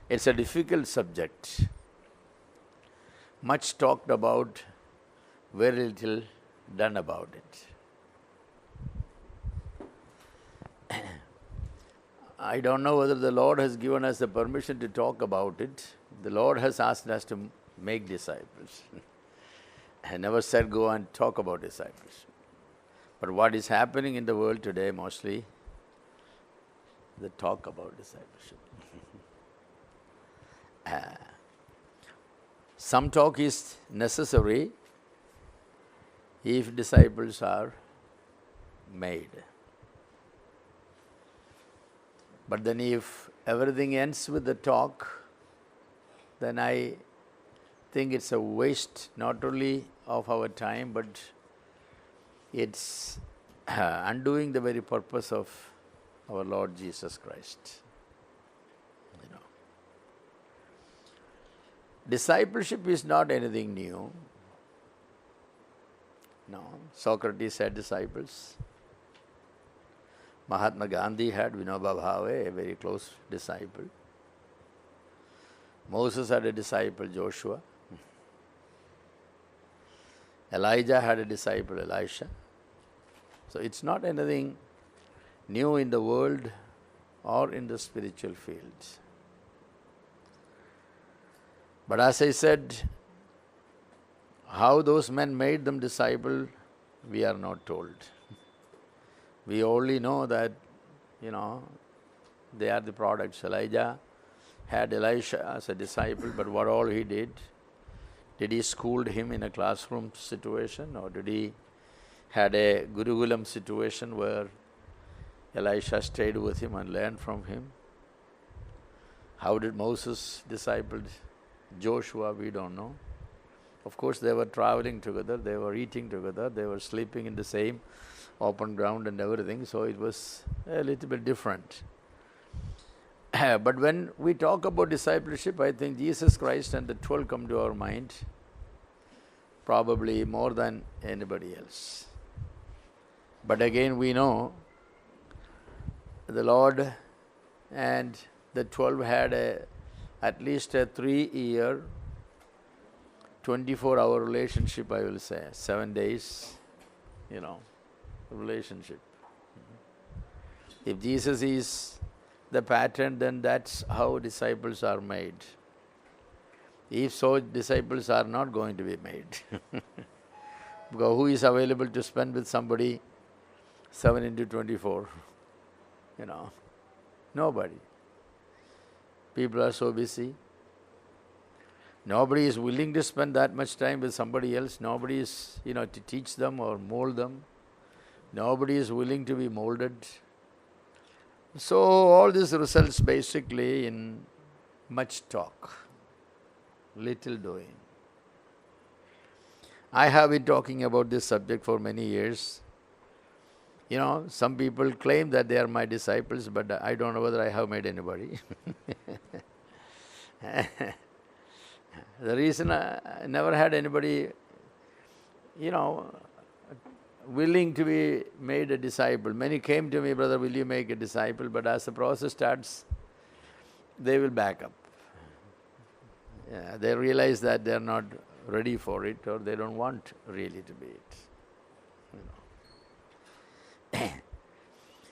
It's a difficult subject, much talked about, very little done about it. I don't know whether the Lord has given us the permission to talk about it. The Lord has asked us to make disciples. I never said go and talk about disciples. But what is happening in the world today mostly, the talk about discipleship. Some talk is necessary if disciples are made. But then if everything ends with the talk, then I think it's a waste not only of our time, but it's undoing the very purpose of our Lord Jesus Christ. You know, discipleship is not anything new. No, Socrates had disciples. Mahatma Gandhi had Vinoba Bhave, a very close disciple. Moses had a disciple, Joshua. Elijah had a disciple, Elisha. So it's not anything new in the world or in the spiritual fields. But as I said, how those men made them disciple, we are not told. We only know that, they are the products. Elijah had Elisha as a disciple, but what all he did he schooled him in a classroom situation, or did he had a Gurukulam situation where Elisha stayed with him and learned from him? How did Moses disciple Joshua? We don't know. Of course, they were traveling together, they were eating together, they were sleeping in the same open ground and everything, so it was a little bit different. But when we talk about discipleship, I think Jesus Christ and the 12 come to our mind probably more than anybody else. But again, we know the Lord and the 12 had at least a 3-year, 24-hour relationship, I will say, 7 days, relationship. If Jesus is the pattern, then that's how disciples are made. If so, disciples are not going to be made. Because who is available to spend with somebody 7 into 24? Nobody. People are so busy. Nobody is willing to spend that much time with somebody else. Nobody is, to teach them or mold them. Nobody is willing to be molded. So all this results basically in much talk, little doing. I have been talking about this subject for many years. Some people claim that they are my disciples, but I don't know whether I have made anybody. The reason I never had anybody, willing to be made a disciple. Many came to me, brother, will you make a disciple? But as the process starts, they will back up. They realize that they are not ready for it, or they don't want really to be it.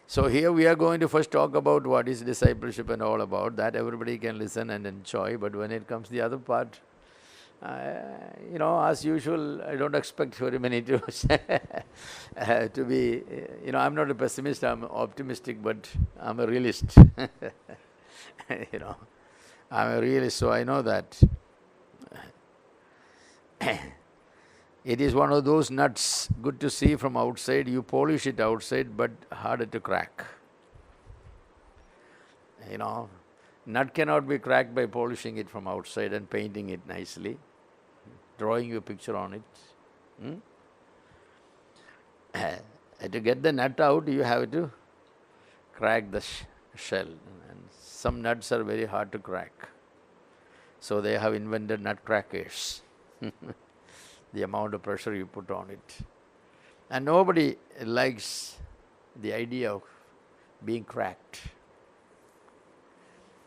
So here we are going to first talk about what is discipleship and all about. That everybody can listen and enjoy. But when it comes to the other part, as usual, I don't expect very many to to be, I'm not a pessimist, I'm optimistic, but I'm a realist. I'm a realist, so I know that it is one of those nuts, good to see from outside. You polish it outside, but harder to crack. Nut cannot be cracked by polishing it from outside and painting it nicely, drawing a picture on it. To get the nut out, you have to crack the shell. And some nuts are very hard to crack. So they have invented nut crackers. The amount of pressure you put on it. And nobody likes the idea of being cracked.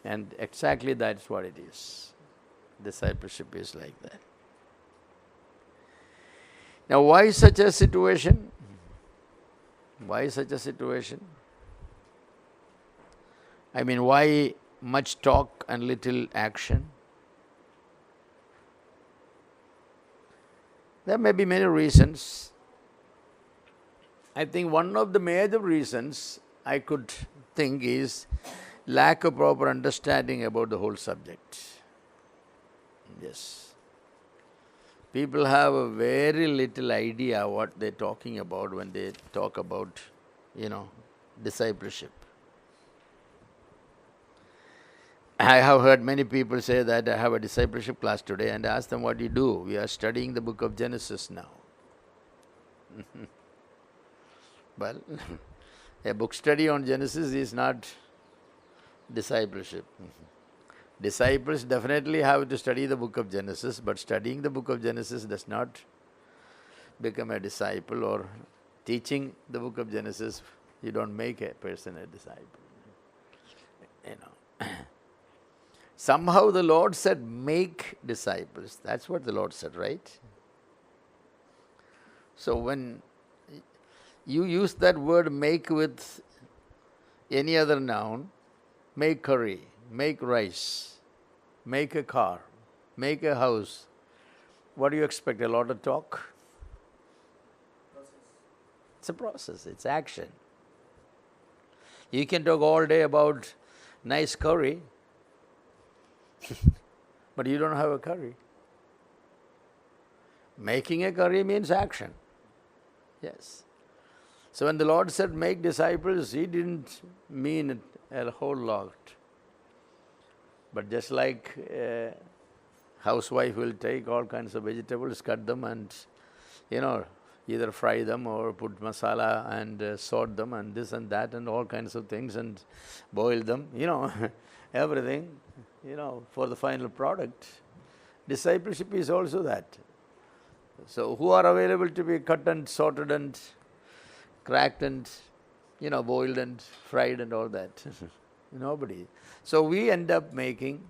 And exactly that's what it is. Discipleship is like that. Now, why such a situation? Why such a situation? I mean, why much talk and little action? There may be many reasons. I think one of the major reasons I could think is lack of proper understanding about the whole subject. Yes. People have a very little idea what they're talking about when they talk about, discipleship. I have heard many people say that I have a discipleship class today and ask them what do you do? We are studying the book of Genesis now. Well, a book study on Genesis is not discipleship. Disciples definitely have to study the book of Genesis, but studying the book of Genesis does not become a disciple, or teaching the book of Genesis, you don't make a person a disciple. Somehow the Lord said, make disciples. That's what the Lord said, right? So when you use that word make with any other noun, make curry, make rice, make a car, make a house, what do you expect? A lot of talk? It's a process, it's action. You can talk all day about nice curry, but you don't have a curry. Making a curry means action. Yes. So when the Lord said make disciples, He didn't mean a whole lot. But just like a housewife will take all kinds of vegetables, cut them and, either fry them or put masala and salt them and this and that and all kinds of things and boil them, everything, for the final product. Discipleship is also that. So who are available to be cut and sorted and cracked and, boiled and fried and all that? Nobody. So we end up making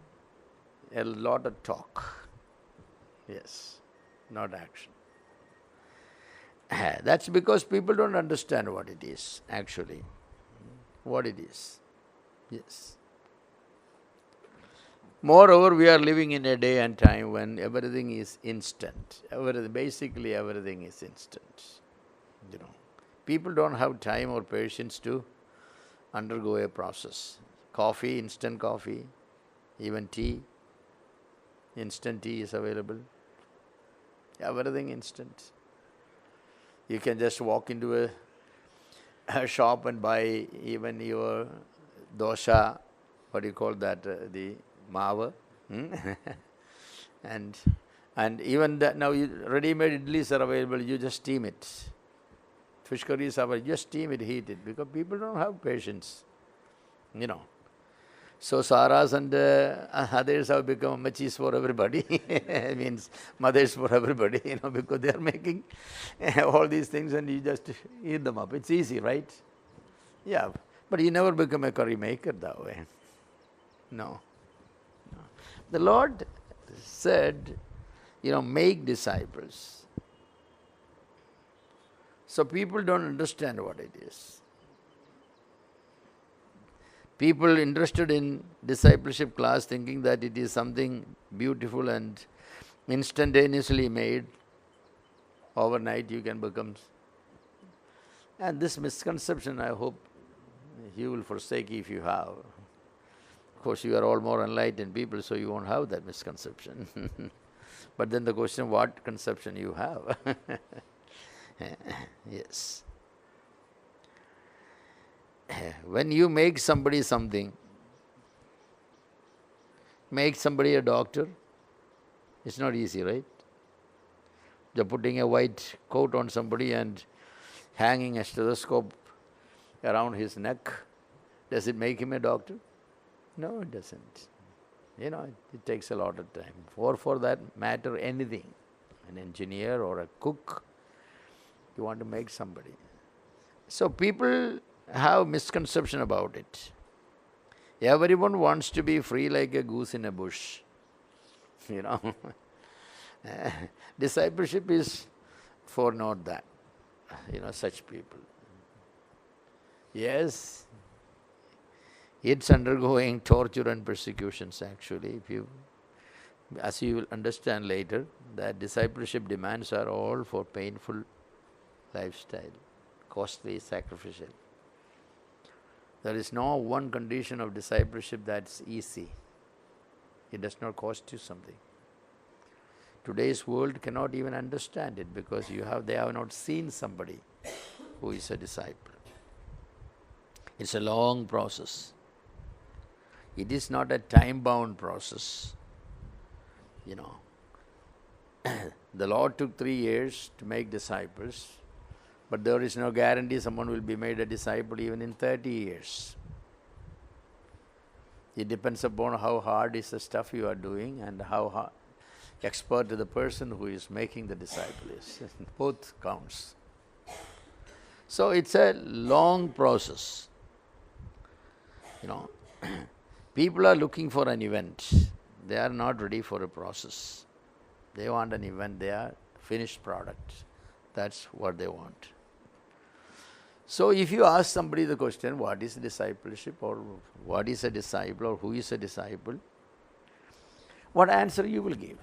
a lot of talk. Yes, not action. That's because people don't understand what it is, actually. What it is. Yes. Moreover, we are living in a day and time when everything is instant. Basically everything is instant. People don't have time or patience to undergo a process. Coffee, instant coffee, even tea, instant tea is available. Everything instant. You can just walk into a shop and buy even your dosha, what do you call that, the mava, and even that now ready-made idlis are available, you just steam it. Fish curries are available, just steam it, heat it, because people don't have patience, So saras and others have become machis for everybody. It means mothers for everybody, because they are making all these things and you just eat them up. It's easy, right? Yeah, but you never become a curry maker that way. No. The Lord said, make disciples. So people don't understand what it is. People interested in discipleship class thinking that it is something beautiful and instantaneously made. Overnight you can become. And this misconception, I hope you will forsake if you have. Of course, you are all more enlightened people, so you won't have that misconception. But then the question, what conception you have? Yes. When you make somebody something, make somebody a doctor, it's not easy, right? You're putting a white coat on somebody and hanging a stethoscope around his neck. Does it make him a doctor? No, it doesn't. It takes a lot of time. Or for that matter, anything. An engineer or a cook, you want to make somebody. So people have misconception about it. Everyone wants to be free like a goose in a bush. You know. Discipleship is for not that. Such people. Yes, it's undergoing torture and persecutions actually. As you will understand later, that discipleship demands are all for painful lifestyle, costly, sacrificial. There is no one condition of discipleship that's easy. It does not cost you something. Today's world cannot even understand it because they have not seen somebody who is a disciple. It's a long process. It is not a time-bound process. The Lord took 3 years to make disciples, but there is no guarantee someone will be made a disciple even in 30 years. It depends upon how hard is the stuff you are doing and how expert the person who is making the disciple is. Both counts. So it's a long process. People are looking for an event. They are not ready for a process. They want an event. They are finished product. That's what they want. So if you ask somebody the question, what is discipleship, or what is a disciple, or who is a disciple, what answer you will give?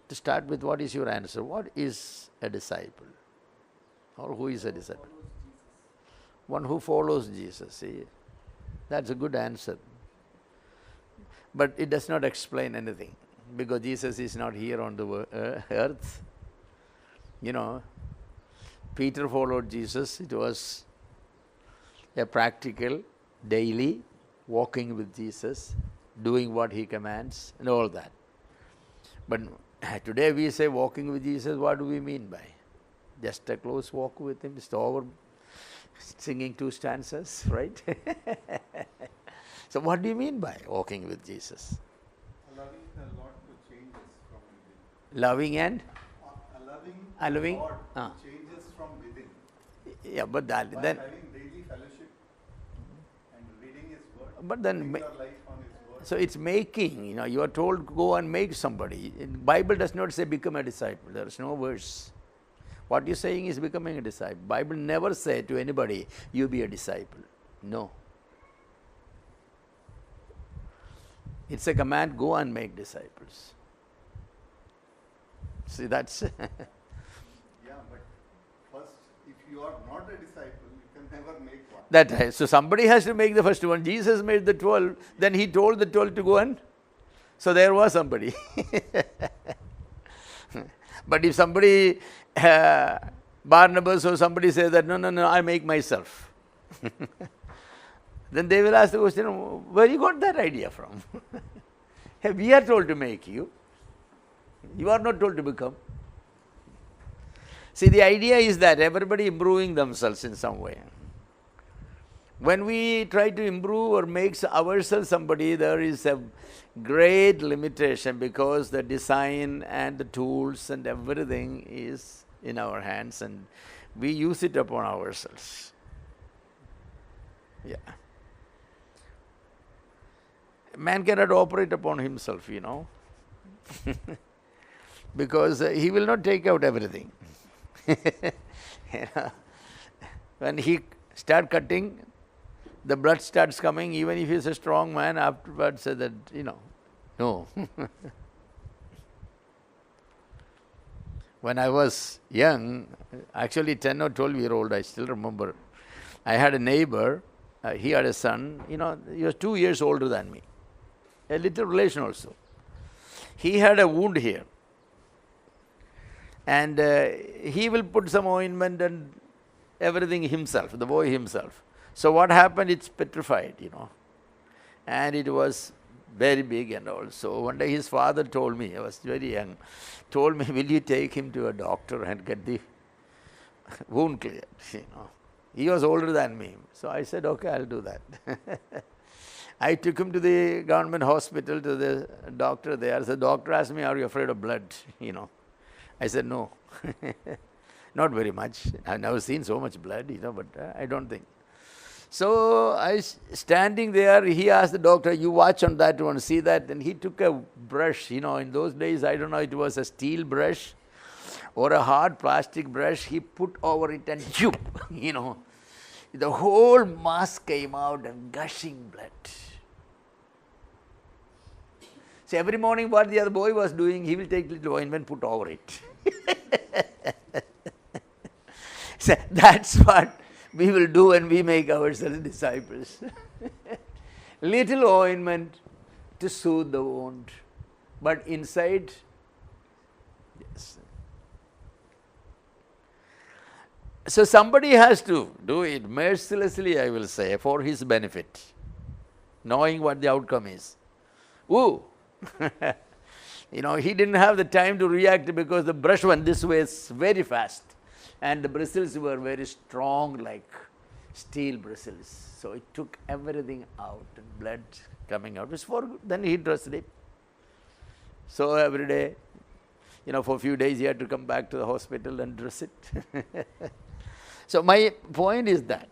To start with, what is your answer? What is a disciple? Or who is a disciple? One who follows Jesus. See, that's a good answer. But it does not explain anything, because Jesus is not here on the earth. Peter followed Jesus. It was a practical, daily, walking with Jesus, doing what he commands, and all that. But today we say walking with Jesus, what do we mean by? Just a close walk with him, just over singing 2 stanzas, right? So what do you mean by walking with Jesus? Allowing the Lord to change us from within. Loving and? Allowing the Lord to change us from within. Yeah, but then having daily fellowship and reading His Word. But then, your life on His Word. So it's making. You are told to go and make somebody. The Bible does not say become a disciple. There is no verse. What you're saying is becoming a disciple. Bible never said to anybody, you be a disciple. No. It's a command, go and make disciples. See, that's... Yeah, but first, if you are not a disciple, you can never make one. That, so somebody has to make the first one. Jesus made the 12, then he told the 12 to go and... So there was somebody. But if somebody... Barnabas or somebody says that, no, I make myself. Then they will ask the question, where you got that idea from? We are told to make you. You are not told to become. See, the idea is that everybody improving themselves in some way. When we try to improve or make ourselves somebody, there is a great limitation, because the design and the tools and everything is in our hands and we use it upon ourselves. Yeah. Man cannot operate upon himself, because he will not take out everything. When he start cutting, the blood starts coming. Even if he is a strong man, afterwards say that, no. When I was young, actually 10 or 12-year-old, I still remember, I had a neighbor, he had a son, he was 2 years older than me. A little relation also. He had a wound here. And he will put some ointment and everything himself, the boy himself. So what happened, it's petrified, And it was very big and all. So one day his father told me, I was very young, told me, will you take him to a doctor and get the wound cleared, He was older than me. So I said, okay, I'll do that. I took him to the government hospital, to the doctor there. The doctor asked me, are you afraid of blood? I said, no. Not very much. I've never seen so much blood, but I don't think. So I standing there, he asked the doctor, you watch on that one, see that? And he took a brush, in those days, I don't know, it was a steel brush or a hard plastic brush. He put over it and choop, the whole mass came out and gushing blood. So every morning what the other boy was doing, he will take little ointment, put over it. So that's what we will do when we make ourselves disciples. Little ointment to soothe the wound, but inside, yes. So somebody has to do it mercilessly, I will say, for his benefit, knowing what the outcome is. Ooh! He didn't have the time to react because the brush went this way very fast. And the bristles were very strong, like steel bristles. So it took everything out, and blood coming out. It was for good. Then he dressed it. So every day, for a few days he had to come back to the hospital and dress it. So my point is that,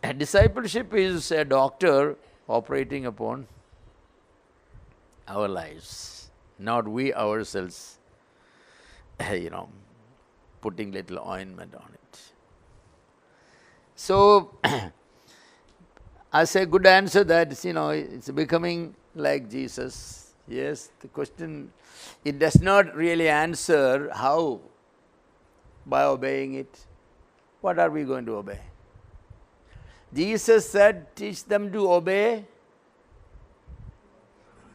a discipleship is a doctor operating upon our lives, not we ourselves, putting little ointment on it. So, I say good answer that, it's becoming like Jesus. Yes, the question, it does not really answer how, by obeying it. What are we going to obey? Jesus said, teach them to obey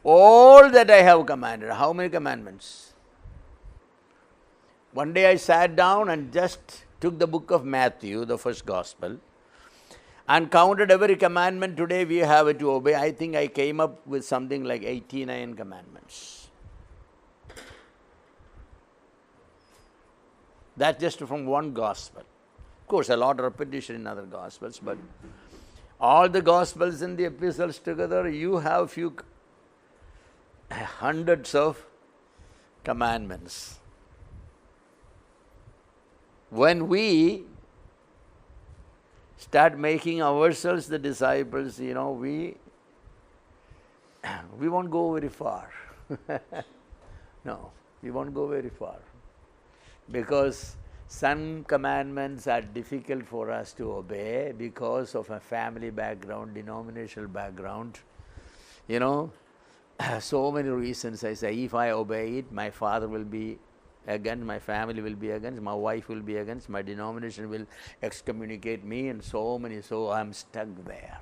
all that I have commanded. How many commandments? One day I sat down and just took the book of Matthew, the first gospel, and counted every commandment today we have to obey. I think I came up with something like 89 commandments. That's just from one gospel. Of course, a lot of repetition in other gospels, but all the gospels and the epistles together, you have few hundreds of commandments. When we start making ourselves the disciples, we won't go very far. No, we won't go very far. Because some commandments are difficult for us to obey because of a family background, denominational background. So many reasons. I say, if I obey it, my father will be against, my family will be against, my wife will be against, my denomination will excommunicate me, and so many, so I'm stuck there.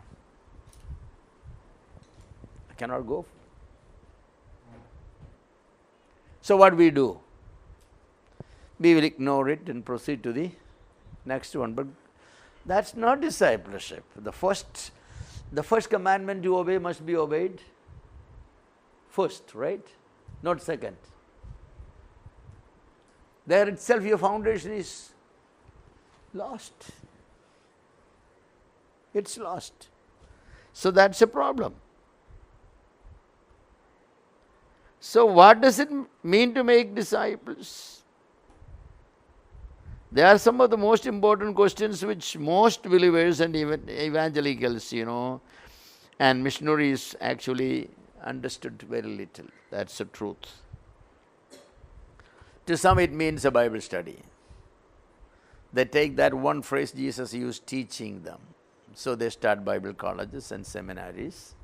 I cannot go. So what we do? We will ignore it and proceed to the next one. But that's not discipleship. The first commandment you obey must be obeyed first, right? Not second. There itself your foundation is lost. It's lost. So that's a problem. So what does it mean to make disciples? They are some of the most important questions which most believers and even evangelicals, and missionaries actually understood very little. That's the truth. To some it means a Bible study. They take that one phrase Jesus used, teaching them. So they start Bible colleges and seminaries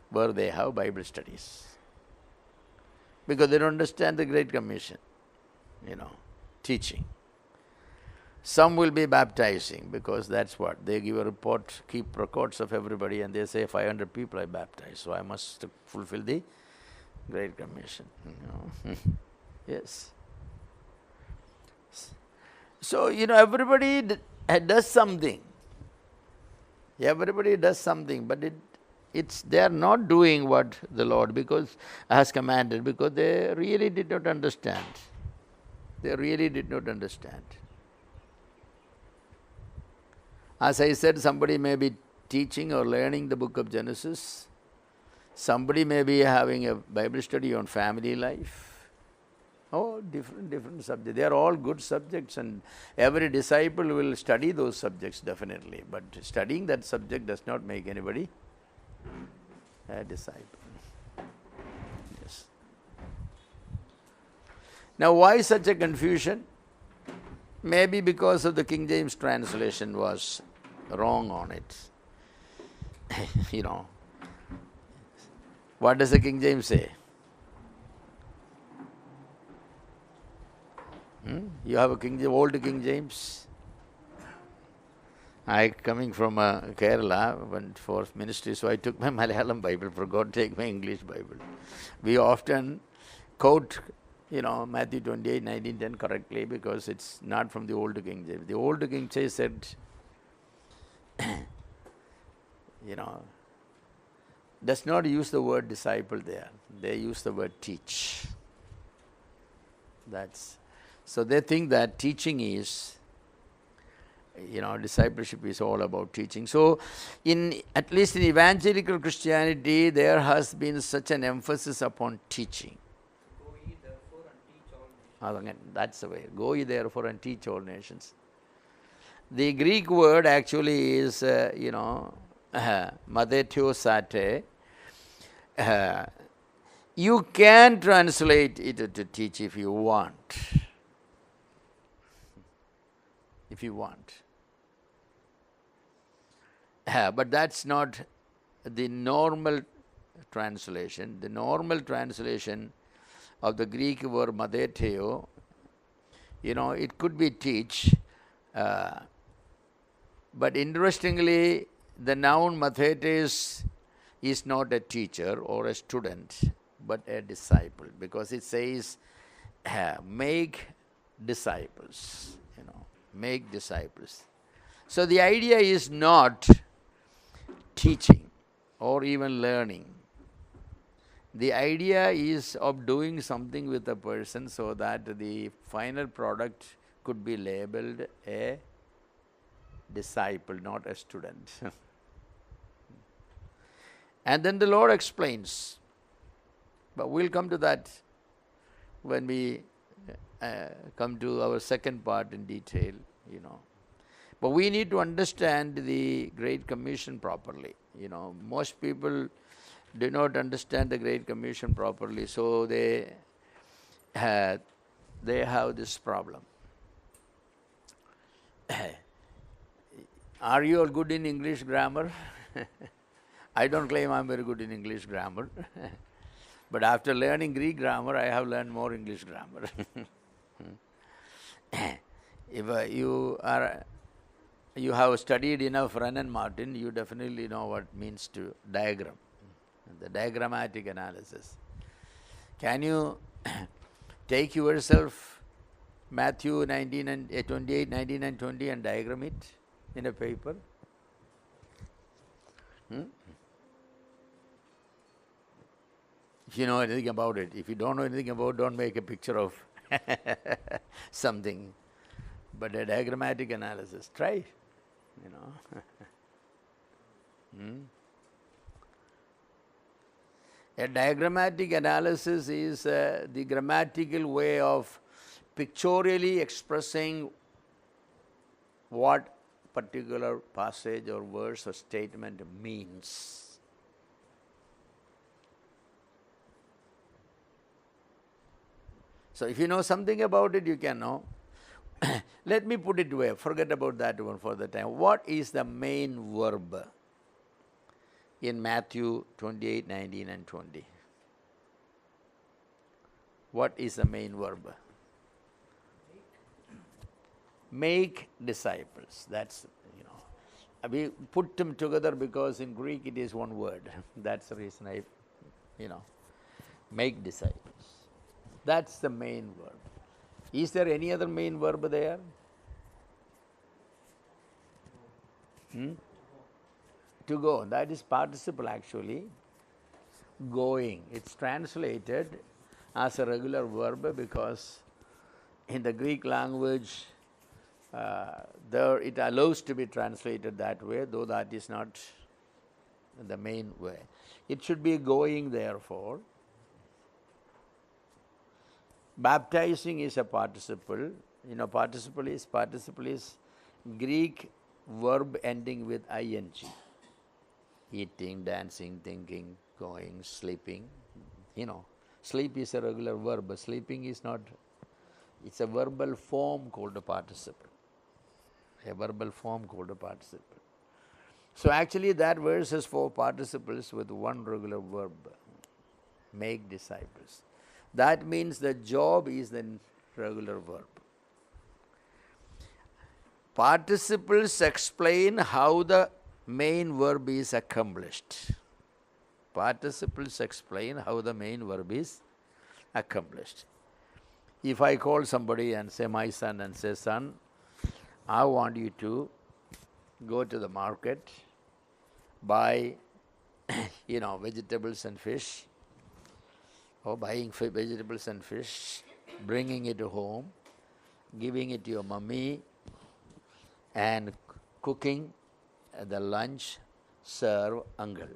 where they have Bible studies. Because they don't understand the Great Commission, teaching. Some will be baptizing because that's what. They give a report, keep records of everybody, and they say 500 people I baptized, so I must fulfill the Great Commission. Yes. So, everybody does something. Everybody does something, but they are not doing what the Lord has commanded, because they really did not understand. They really did not understand. As I said, somebody may be teaching or learning the book of Genesis. Somebody may be having a Bible study on family life. Oh, different subjects. They are all good subjects, and every disciple will study those subjects definitely. But studying that subject does not make anybody a disciple. Yes. Now, why such a confusion? Maybe because of the King James translation was wrong on it. You know, what does the King James say? You have a old King James? I coming from Kerala, went for ministry, so I took my Malayalam Bible, forgot to take my English Bible. We often quote, Matthew 28, 19, 10 correctly because it's not from the old King James. The old King James said, does not use the word disciple there. They use the word teach. So they think that teaching is, discipleship is all about teaching. So at least in evangelical Christianity, there has been such an emphasis upon teaching. Go ye therefore and teach all nations. That's the way. Go ye therefore and teach all nations. The Greek word actually is, mathethio sate. You can translate it to teach if you want. If you want. But that's not the normal translation. The normal translation of the Greek word mathetheo, it could be teach. But interestingly, the noun mathetes is not a teacher or a student, but a disciple, because it says, make disciples, make disciples. So the idea is not teaching or even learning. The idea is of doing something with a person so that the final product could be labeled a disciple, not a student. And then the Lord explains. But we'll come to that when we come to our second part in detail, But we need to understand the Great Commission properly. Most people do not understand the Great Commission properly, so they have this problem. Are you all good in English grammar? I don't claim I'm very good in English grammar. But after learning Greek grammar, I have learned more English grammar. If you have studied enough Wren and Martin, you definitely know what means to diagram, the diagrammatic analysis. Can you take yourself Matthew 19 and 28, 19 and 20 and diagram it in a paper? If you know anything about it. If you don't know anything about it, don't make a picture of something. But a diagrammatic analysis, try, A diagrammatic analysis is the grammatical way of pictorially expressing what particular passage or verse or statement means. So if you know something about it, you can know. Let me put it away. Forget about that one for the time. What is the main verb in Matthew 28, 19 and 20? What is the main verb? Make disciples. That's, we put them together because in Greek it is one word. That's the reason make disciples. That's the main verb. Is there any other main verb there? To go. That is participle actually. Going. It's translated as a regular verb because in the Greek language there it allows to be translated that way, though that is not the main way. It should be going therefore. Baptizing is a participle. Participle is Greek verb ending with ing. Eating, dancing, thinking, going, sleeping. Sleep is a regular verb, but sleeping is not. It's a verbal form called a participle. A verbal form called a participle. So actually that verse has 4 participles with one regular verb. Make disciples. That means the job is the regular verb. Participles explain how the main verb is accomplished. Participles explain how the main verb is accomplished. If I call somebody and say, my son, and say, son, I want you to go to the market, buy, vegetables and fish, or buying vegetables and fish, bringing it home, giving it to your mummy, and cooking the lunch, serve uncle.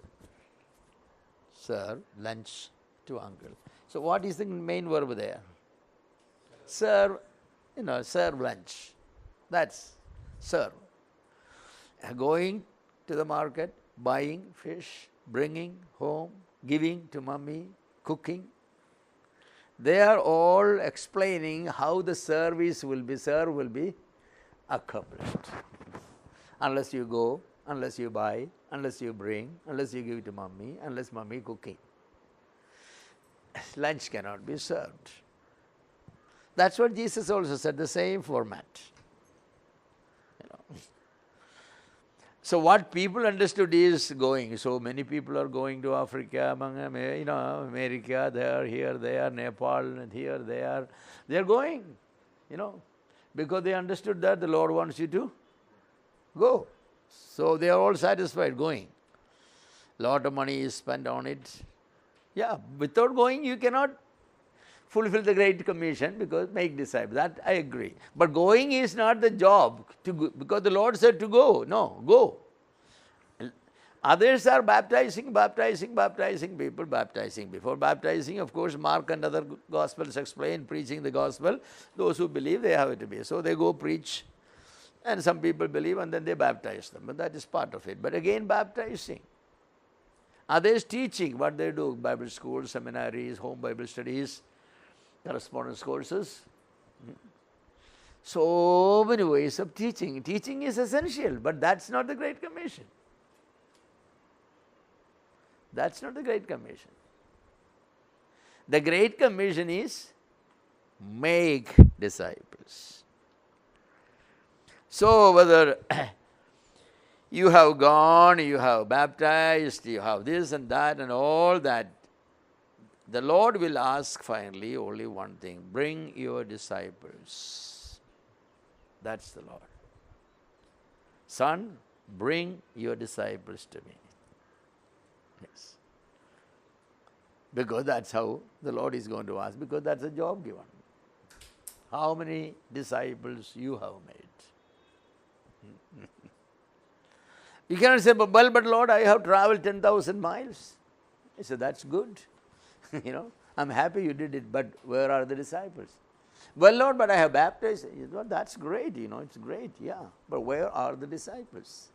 Serve lunch to uncle. So what is the main verb there? Serve, serve lunch. That's serve. Going to the market, buying fish, bringing home, giving to mummy, cooking. They are all explaining how the service will be accomplished. Unless you go, unless you buy, unless you bring, unless you give it to mummy, unless mummy cooking. Lunch cannot be served. That's what Jesus also said, the same format. So what people understood is going. So many people are going to Africa, America, there, here, there, Nepal, and here, there. They are going, because they understood that the Lord wants you to go. So they are all satisfied going. Lot of money is spent on it. Yeah, without going you cannot fulfill the Great Commission, because make disciples. That I agree. But going is not the job, because the Lord said to go. No, go. Others are baptizing, people baptizing. Before baptizing, of course, Mark and other Gospels explain, preaching the Gospel. Those who believe, they have it to be. So they go preach, and some people believe, and then they baptize them. But that is part of it. But again, baptizing. Others teaching, what they do, Bible schools, seminaries, home Bible studies, correspondence courses. So many ways of teaching. Teaching is essential, but that's not the Great Commission. That's not the Great Commission. The Great Commission is make disciples. So whether you have gone, you have baptized, you have this and that and all that, the Lord will ask finally only one thing: bring your disciples. That's the Lord. Son, bring your disciples to me. Yes. Because that's how the Lord is going to ask, because that's a job given. How many disciples you have made? You cannot say, but Lord, I have traveled 10,000 miles. I said, that's good. I'm happy you did it, but where are the disciples? Well, Lord, but I have baptized. Well, that's great, it's great, yeah. But where are the disciples?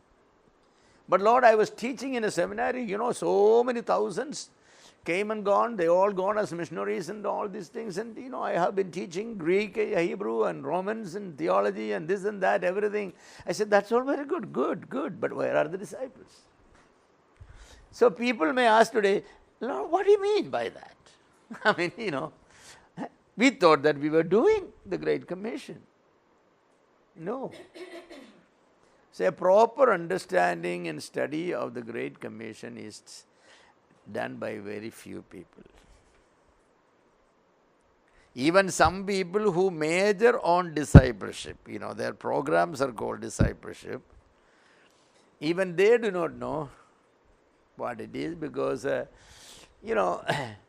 But Lord, I was teaching in a seminary, so many thousands came and gone. They all gone as missionaries and all these things. And, I have been teaching Greek, Hebrew, and Romans, and theology, and this and that, everything. I said, that's all very good, good. But where are the disciples? So people may ask today, Lord, what do you mean by that? I mean, we thought that we were doing the Great Commission. No. So a proper understanding and study of the Great Commission is done by very few people. Even some people who major on discipleship, their programs are called discipleship, even they do not know what it is, because,